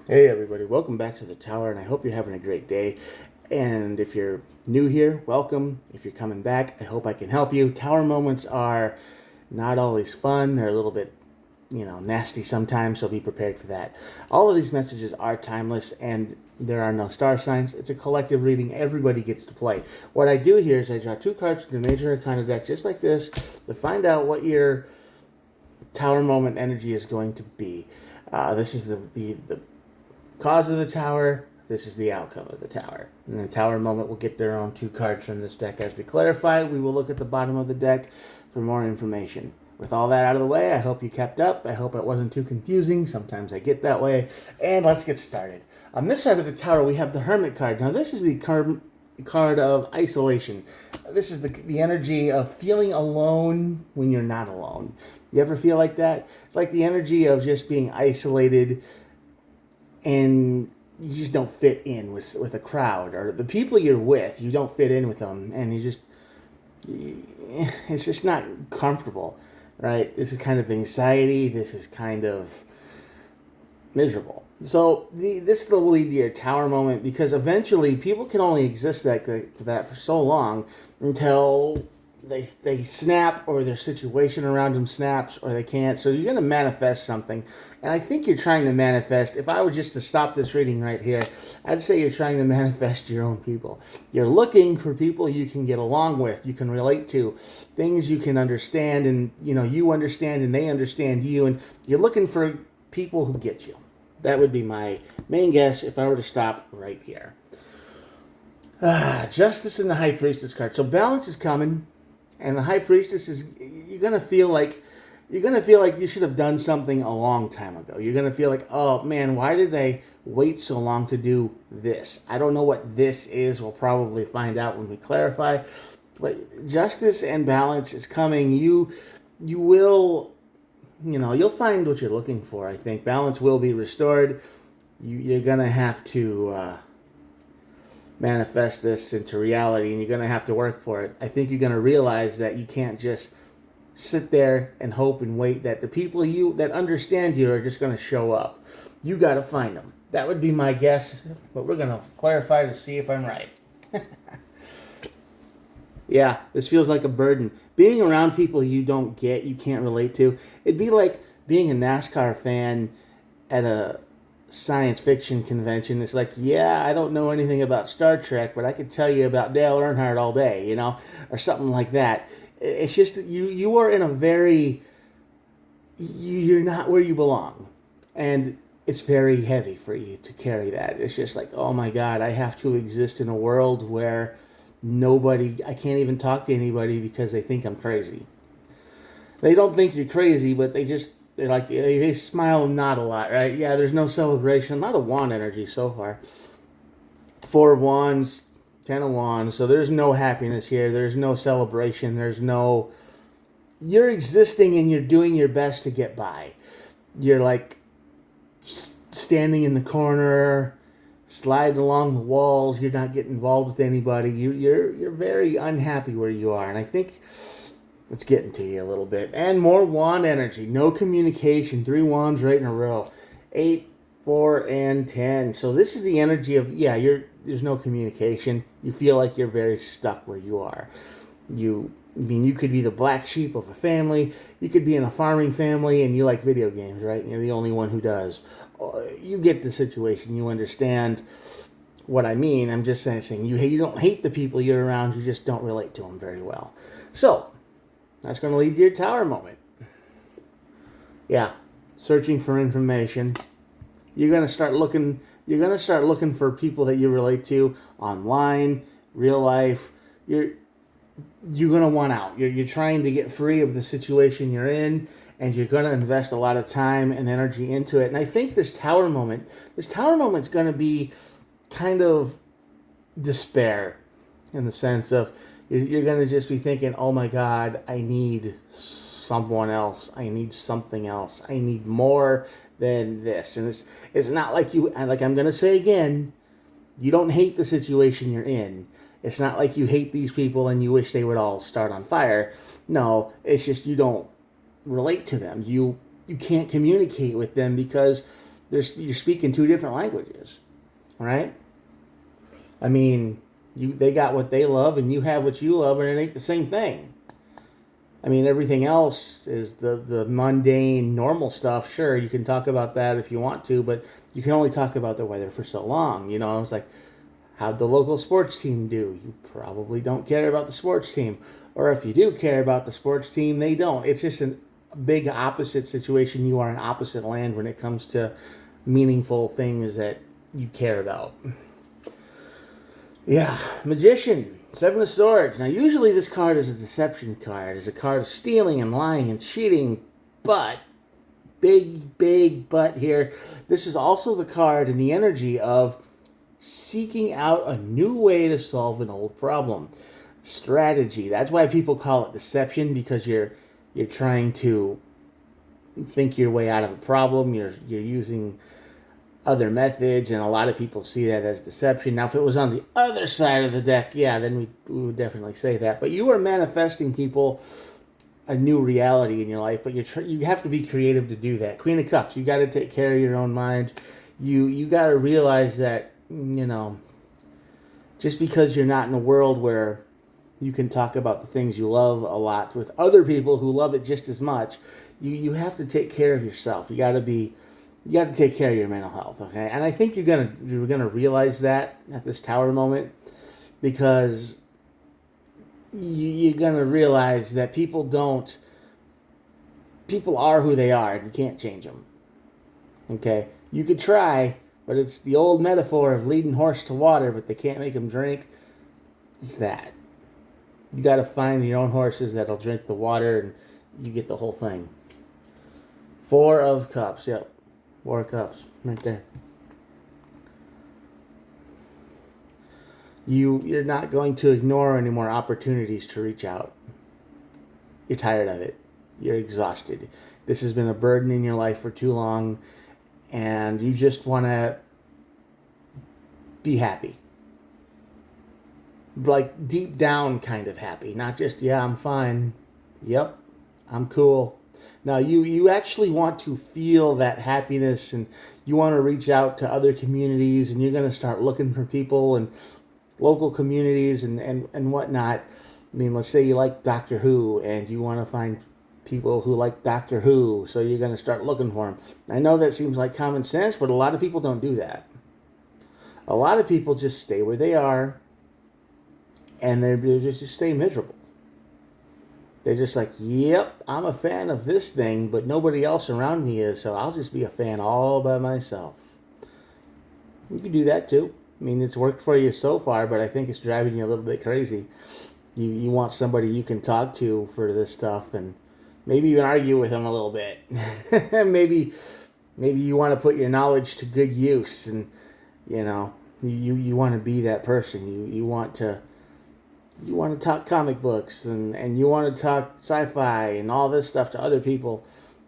Hey everybody, welcome back to the tower, and I hope you're having a great day. And if you're new here, welcome. If you're coming back, I hope I can help you. Tower moments are not always fun, they're a little bit, nasty sometimes, so be prepared for that. All of these messages are timeless, and there are no star signs. It's a collective reading, everybody gets to play. What I do here is I draw two cards from the Major Arcana deck, just like this, to find out what your tower moment energy is going to be. This is the cause of the tower. This is the outcome of the tower. And the tower moment will get their own two cards from this deck. As we clarify, we will look at the bottom of the deck for more information. With all that out of the way, I hope you kept up. I hope it wasn't too confusing. Sometimes I get that way. And let's get started. On this side of the tower, we have the Hermit card. Now, this is the card of isolation. This is the energy of feeling alone when you're not alone. You ever feel like that? It's like the energy of just being isolated, and you just don't fit in with a crowd, or the people you're with, you don't fit in with them, and it's just not comfortable, right? This is kind of anxiety. This is kind of miserable. So this will lead to your tower moment, because eventually people can only exist that for so long until they snap, or their situation around them snaps, or they can't. So you're going to manifest something. And I think you're trying to manifest, if I were just to stop this reading right here, I'd say you're trying to manifest your own people. You're looking for people you can get along with, you can relate to, things you can understand, and you understand and they understand you, and you're looking for people who get you. That would be my main guess if I were to stop right here. Justice and the High Priestess card. So balance is coming, and the High Priestess is, you're gonna feel like you should have done something a long time ago. You're gonna feel like, oh man, why did I wait so long to do this? I don't know what this is. We'll probably find out when we clarify. But justice and balance is coming. You will, you'll find what you're looking for. I think balance will be restored. You're gonna have to manifest this into reality, and you're going to have to work for it. I think you're going to realize that you can't just sit there and hope and wait that the people that understand you are just going to show up. You got to find them. That would be my guess, but we're going to clarify to see if I'm right. Yeah, this feels like a burden. Being around people you don't get, you can't relate to. It'd be like being a NASCAR fan at a science fiction convention. It's like, yeah, I don't know anything about Star Trek, but I could tell you about Dale Earnhardt all day, or something like that. It's just that you are in a very, you're not where you belong, and it's very heavy for you to carry that. It's just like, oh my God, I have to exist in a world where I can't even talk to anybody because they think I'm crazy. They don't think you're crazy, but they smile and nod a lot, right? Yeah, there's no celebration. Not a wand energy so far. 4 wands, 10 of wands. So there's no happiness here. There's no celebration. You're existing and you're doing your best to get by. You're like standing in the corner, sliding along the walls. You're not getting involved with anybody. You're very unhappy where you are, and I think it's getting to you a little bit. And more wand energy. No communication. 3 wands right in a row. 8, 4, and 10. So this is the energy of, there's no communication. You feel like you're very stuck where you are. You could be the black sheep of a family. You could be in a farming family and you like video games, right? And you're the only one who does. You get the situation. You understand what I mean. I'm just saying you don't hate the people you're around. You just don't relate to them very well. So that's going to lead to your tower moment. Yeah, searching for information. You're going to start looking. You're going to start looking for people that you relate to online, real life. You're going to want out. You're trying to get free of the situation you're in, and you're going to invest a lot of time and energy into it. And I think this tower moment's going to be kind of despair, in the sense of, you're going to just be thinking, oh my God, I need someone else. I need something else. I need more than this. And it's not like I'm going to say again, you don't hate the situation you're in. It's not like you hate these people and you wish they would all start on fire. No, it's just you don't relate to them. You can't communicate with them because you're speaking two different languages, right? I mean, they got what they love and you have what you love, and it ain't the same thing. I mean, everything else is the mundane, normal stuff. Sure, you can talk about that if you want to, but you can only talk about the weather for so long. You know, it's like, how'd the local sports team do? You probably don't care about the sports team. Or if you do care about the sports team, they don't. It's just a big opposite situation. You are in opposite land when it comes to meaningful things that you care about. Yeah, Magician, Seven of Swords. Now, usually this card is a deception card. It's a card of stealing and lying and cheating, but, big but here, this is also the card and the energy of seeking out a new way to solve an old problem. Strategy. That's why people call it deception, because you're trying to think your way out of a problem. You're using other methods, and a lot of people see that as deception. Now, if it was on the other side of the deck, yeah, then we would definitely say that. But you are manifesting, people, a new reality in your life, but you have to be creative to do that. Queen of Cups, you got to take care of your own mind. You got to realize that, you know, just because you're not in a world where you can talk about the things you love a lot with other people who love it just as much, you have to take care of yourself. You got to take care of your mental health, okay? And I think you're gonna realize that at this tower moment, because you're gonna realize that people are who they are, and you can't change them. Okay, you could try, but it's the old metaphor of leading horse to water, but they can't make them drink. It's that. You got to find your own horses that'll drink the water, and you get the whole thing. Four of Cups, yep. Four of Cups, right there. You're not going to ignore any more opportunities to reach out. You're tired of it. You're exhausted. This has been a burden in your life for too long, and you just want to be happy. Like deep down kind of happy. Not just, yeah, I'm fine. Yep, I'm cool. Now, you actually want to feel that happiness, and you want to reach out to other communities, and you're going to start looking for people and local communities and whatnot. I mean, let's say you like Doctor Who, and you want to find people who like Doctor Who, so you're going to start looking for them. I know that seems like common sense, but a lot of people don't do that. A lot of people just stay where they are, and they just stay miserable. They're just like, yep, I'm a fan of this thing, but nobody else around me is, so I'll just be a fan all by myself. You can do that too. I mean, it's worked for you so far, but I think it's driving you a little bit crazy. You want somebody you can talk to for this stuff, and maybe even argue with them a little bit. maybe you want to put your knowledge to good use, and you know, you want to be that person. You want to talk comic books, and you want to talk sci-fi and all this stuff to other people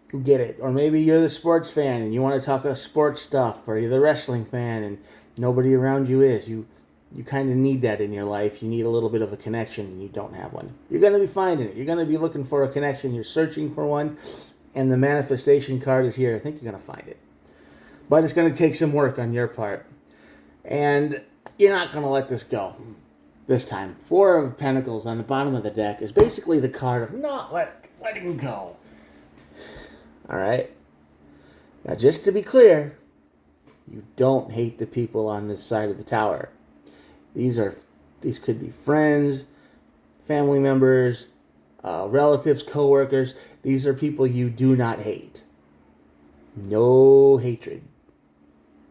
who get it. Or maybe you're the sports fan and you want to talk about sports stuff, or you're the wrestling fan and nobody around you is. You kind of need that in your life. You need a little bit of a connection, and you don't have one. You're going to be finding it. You're going to be looking for a connection. You're searching for one, and the manifestation card is here. I think you're going to find it. But it's going to take some work on your part. And you're not going to let this go this time. Four of Pentacles on the bottom of the deck is basically the card of not letting go. All right? Now, just to be clear, you don't hate the people on this side of the tower. These could be friends, family members, relatives, co-workers. These are people you do not hate. No hatred.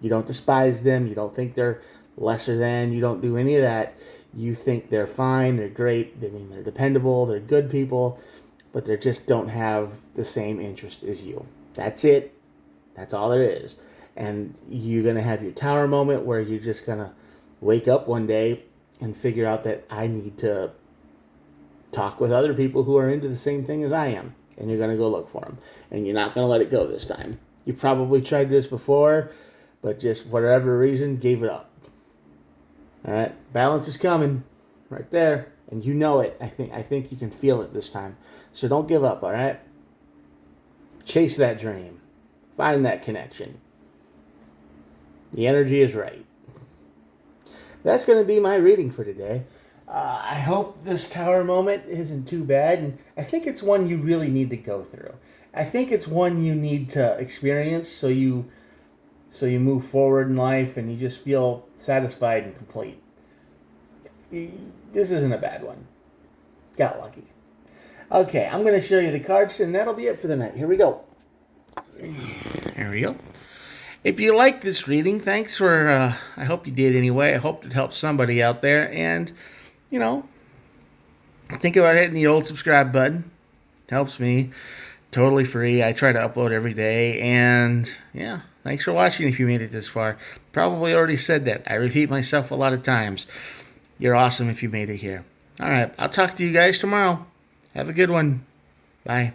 You don't despise them. You don't think they're lesser than. You don't do any of that. You think they're fine, they're great. I mean, they're dependable, they're good people, but they just don't have the same interest as you. That's it. That's all there is. And you're going to have your tower moment where you're just going to wake up one day and figure out that I need to talk with other people who are into the same thing as I am. And you're going to go look for them. And you're not going to let it go this time. You probably tried this before, but just whatever reason, gave it up. All right, balance is coming right there, and you know it. I think you can feel it this time. So don't give up, all right? Chase that dream. Find that connection. The energy is right. That's going to be my reading for today. I hope this tower moment isn't too bad, and I think it's one you really need to go through. I think it's one you need to experience so you move forward in life and you just feel satisfied and complete. This isn't a bad one. Got lucky. Okay, I'm going to show you the cards, and that'll be it for the night. Here we go. Here we go. If you like this reading, thanks for, I hope you did anyway. I hope it helped somebody out there. And, think about hitting the old subscribe button. It helps me. Totally free. I try to upload every day. And, yeah, thanks for watching if you made it this far. Probably already said that. I repeat myself a lot of times. You're awesome if you made it here. All right, I'll talk to you guys tomorrow. Have a good one. Bye.